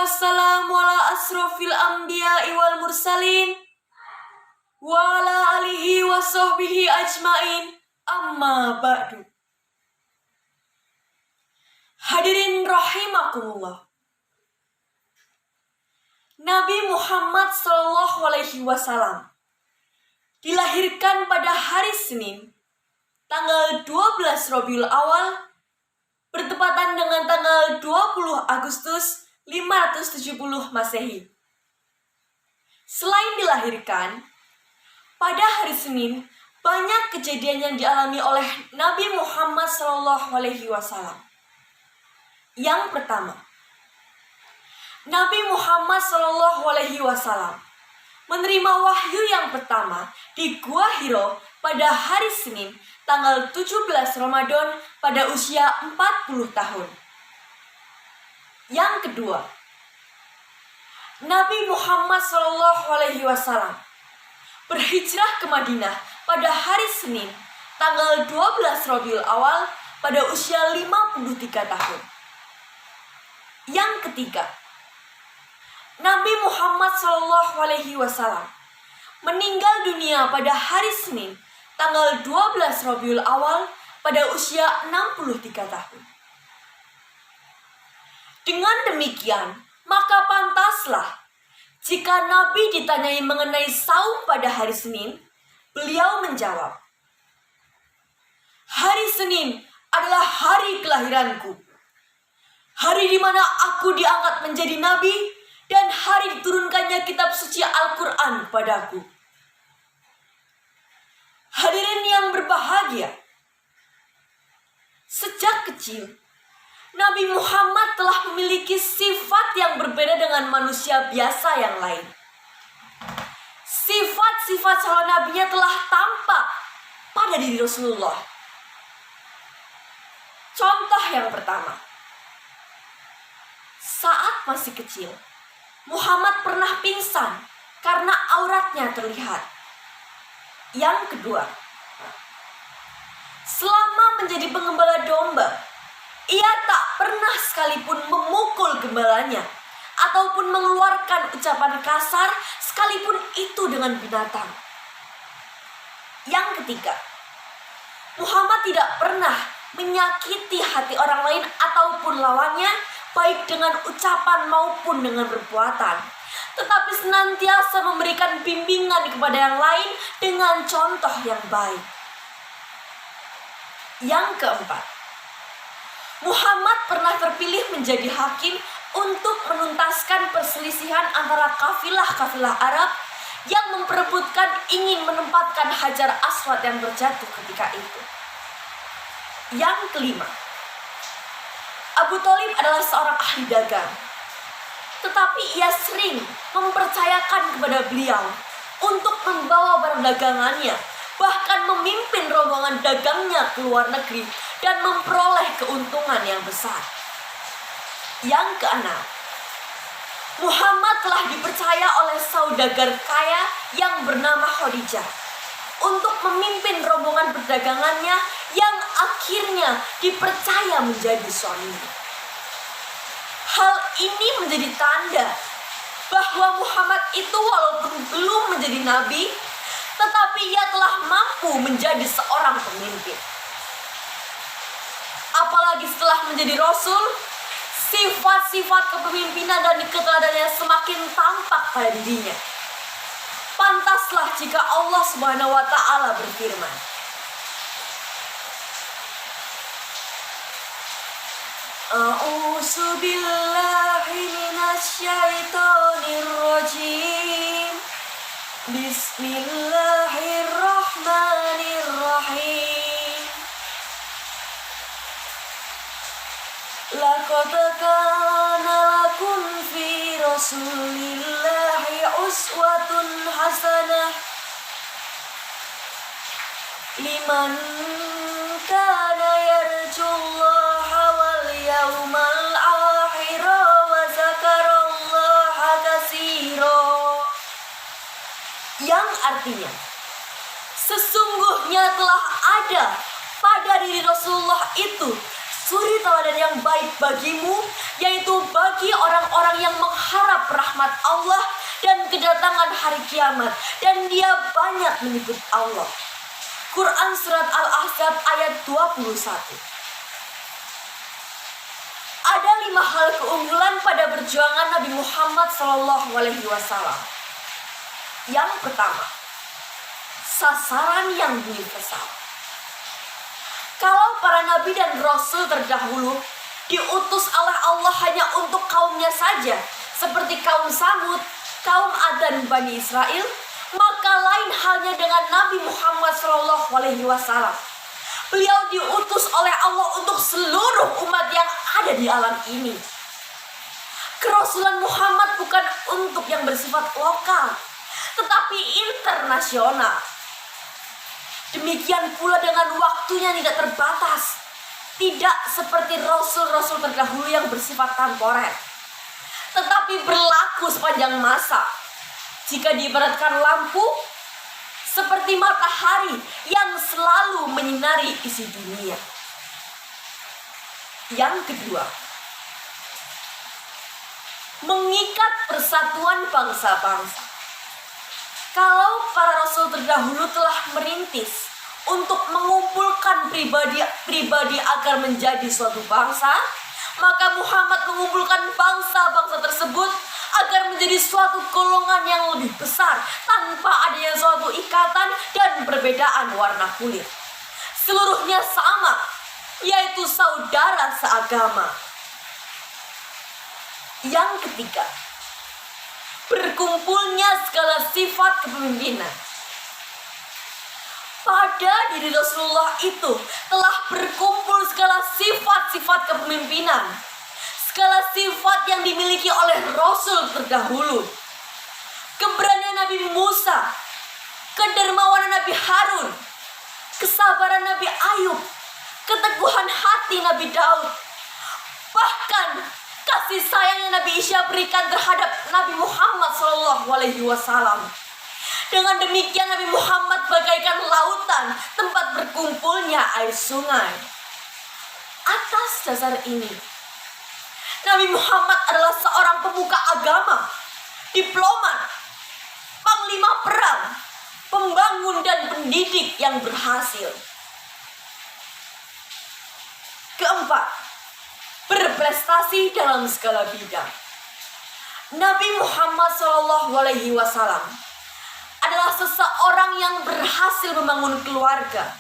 wassalamu ala asrofil anbiya'i wal mursalin wa ala alihi wa sahbihi ajmain, amma ba'du. Hadirin rahimakumullah. Nabi Muhammad SAW dilahirkan pada hari Senin, tanggal 12 Rabiul Awal, bertepatan dengan tanggal 20 Agustus 570 Masehi. Selain dilahirkan, pada hari Senin, banyak kejadian yang dialami oleh Nabi Muhammad SAW. Yang pertama, Nabi Muhammad SAW menerima wahyu yang pertama di Gua Hiro pada hari Senin, tanggal 17 Ramadan pada usia 40 tahun. Yang kedua, Nabi Muhammad SAW berhijrah ke Madinah pada hari Senin, tanggal 12 Rabiul Awal pada usia 53 tahun. Yang ketiga, Nabi Muhammad SAW meninggal dunia pada hari Senin, tanggal 12 Rabiul Awal pada usia 63 tahun. Dengan demikian, maka pantaslah jika Nabi ditanyai mengenai saum pada hari Senin, beliau menjawab, "Hari Senin adalah hari kelahiranku, hari di mana aku diangkat menjadi nabi, dan hari diturunkannya kitab suci Al-Quran padaku." Hadirin yang berbahagia, sejak kecil Nabi Muhammad telah memiliki sifat yang berbeda dengan manusia biasa yang lain. Sifat-sifat calon nabinya telah tampak pada diri Rasulullah. Contoh yang pertama, saat masih kecil, Muhammad pernah pingsan karena auratnya terlihat. Yang kedua, selama menjadi penggembala domba, ia tak pernah sekalipun memukul gembalanya ataupun mengeluarkan ucapan kasar sekalipun itu dengan binatang. Yang ketiga, Muhammad tidak pernah menyakiti hati orang lain ataupun lawannya, baik dengan ucapan maupun dengan perbuatan, tetapi senantiasa memberikan bimbingan kepada yang lain dengan contoh yang baik. Yang keempat, Muhammad pernah terpilih menjadi hakim untuk menuntaskan perselisihan antara kafilah-kafilah Arab yang memperebutkan ingin menempatkan Hajar Aswad yang terjatuh ketika itu. Yang kelima, Abu Thalib adalah seorang ahli dagang, tetapi ia sering mempercayakan kepada beliau untuk membawa barang dagangannya, bahkan memimpin rombongan dagangnya ke luar negeri dan memperoleh keuntungan yang besar. Yang keenam, Muhammad telah dipercaya oleh saudagar kaya yang bernama Khadijah untuk memimpin rombongan perdagangannya yang akhirnya dipercaya menjadi suaminya. Hal ini menjadi tanda bahwa Muhammad itu walaupun belum menjadi nabi, tetapi ia telah mampu menjadi seorang pemimpin. Apalagi setelah menjadi rasul, sifat-sifat kepemimpinan dan keteladanan semakin tampak pada dirinya. Pantaslah jika Allah Subhanahu wa Ta'ala berfirman, A'udzu billahi minasyaitonir rajim. Bismillahirrahmanirrahim. Laqad kana lakum fi Rasulillahi uswatun hasanah liman kana yarjullaha wal yawmal akhir wa zakarallaha katsira. Yang artinya, sesungguhnya telah ada pada diri Rasulullah itu suri teladan yang baik bagimu, yaitu bagi orang-orang yang mengharap rahmat Allah dan kedatangan hari kiamat, dan dia banyak menyebut Allah. Quran Surat Al-Ahzab ayat 21. Ada 5 hal keunggulan pada perjuangan Nabi Muhammad SAW. Yang pertama, sasaran yang universal. Kalau para nabi dan rasul terdahulu diutus oleh Allah hanya untuk kaumnya saja, seperti kaum Samud, kaum Ad dan Bani Israel, maka lain halnya dengan Nabi Muhammad SAW. Beliau diutus oleh Allah untuk seluruh umat yang ada di alam ini. Kerasulan Muhammad bukan untuk yang bersifat lokal, tetapi internasional. Demikian pula dengan waktunya tidak terbatas, tidak seperti rasul-rasul terdahulu yang bersifat temporer, tetapi berlaku sepanjang masa. Jika diibaratkan lampu, seperti matahari yang selalu menyinari isi dunia. Yang kedua, mengikat persatuan bangsa-bangsa. Kalau para rasul terdahulu telah merintis untuk mengumpulkan pribadi agar menjadi suatu bangsa, maka Muhammad mengumpulkan bangsa-bangsa tersebut agar menjadi suatu golongan yang lebih besar tanpa adanya suatu ikatan dan perbedaan warna kulit. Seluruhnya sama, yaitu saudara seagama. Yang ketiga, berkumpulnya segala sifat kepemimpinan. Pada diri Rasulullah itu telah berkumpul segala sifat-sifat kepemimpinan, segala sifat yang dimiliki oleh Rasul terdahulu. Keberanian Nabi Musa, kedermawanan Nabi Harun, kesabaran Nabi Ayub, keteguhan hati Nabi Daud, bahkan kasih sayang yang Nabi Isa berikan terhadap Nabi Muhammad SAW. Dengan demikian Nabi Muhammad bagaikan lautan tempat berkumpulnya air sungai. Atas dasar ini, Nabi Muhammad adalah seorang pemuka agama, diplomat, panglima perang, pembangun dan pendidik yang berhasil. Keempat, berprestasi dalam segala bidang. Nabi Muhammad SAW adalah seseorang yang berhasil membangun keluarga,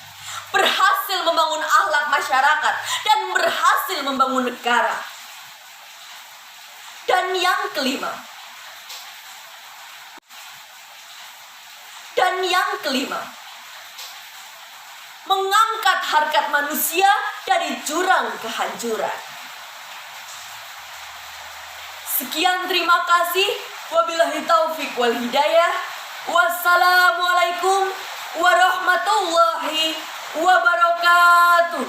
berhasil membangun akhlak masyarakat, dan berhasil membangun negara. Dan yang kelima, mengangkat harkat manusia dari jurang kehancuran. Sekian, terima kasih. Wabillahi taufik wal hidayah. Wassalamualaikum warahmatullahi wabarakatuh.